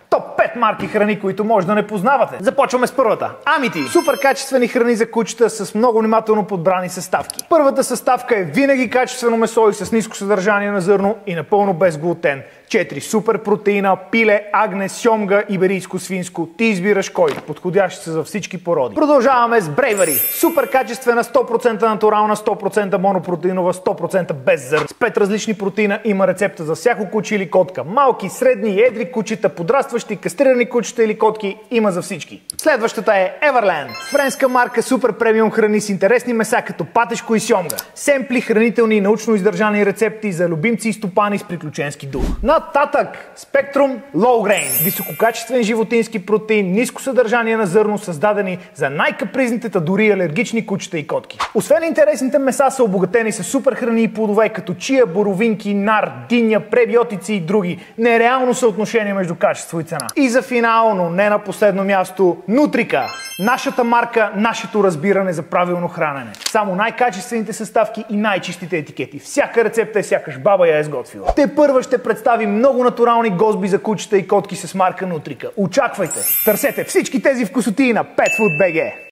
Топ 5 марки храни, които може да не познавате. Започваме с първата. Амити. Супер качествени храни за кучета с много внимателно подбрани съставки. Първата съставка е винаги качествено месо и с ниско съдържание на зърно и напълно без глутен. 4 супер протеина, пиле, агне, сьомга, иберийско свинско. Ти избираш кой. Подходящи са за всички породи. Продължаваме с Брейвари. Супер качествена, 100% натурална, 100% монопротеинова, 100% без зърно. С 5 различни протеина има рецепта за всяко куче или котка. Малки, средни, едри кучета, подрастващи, кастрирани кучета или котки. Има за всички. Следващата е Everland. Френска марка супер премиум храни с интересни меса като патешко и сьомга. Семпли, хранителни и научно издържани рецепти за любимци и стопани с приключенски дух. Нататък Spectrum Low Grain. Висококачествен животински протеин, ниско съдържание на зърно, създадени за най-капризните, дори алергични кучета и котки. Освен интересните меса са обогатени с супер храни и плодове като чия, боровинки, нар, диня, пребиотици и други. Нереално съотношение между качество и цена. И за финал, но не на последно място, Нутрика. Нашата марка, нашето разбиране за правилно хранене. Само най-качествените съставки и най-чистите етикети. Всяка рецепта е сякаш баба я е сготвила. Те първа ще представи много натурални гозби за кучета и котки с марка Нутрика. Очаквайте! Търсете всички тези вкусотии на PetFood.bg.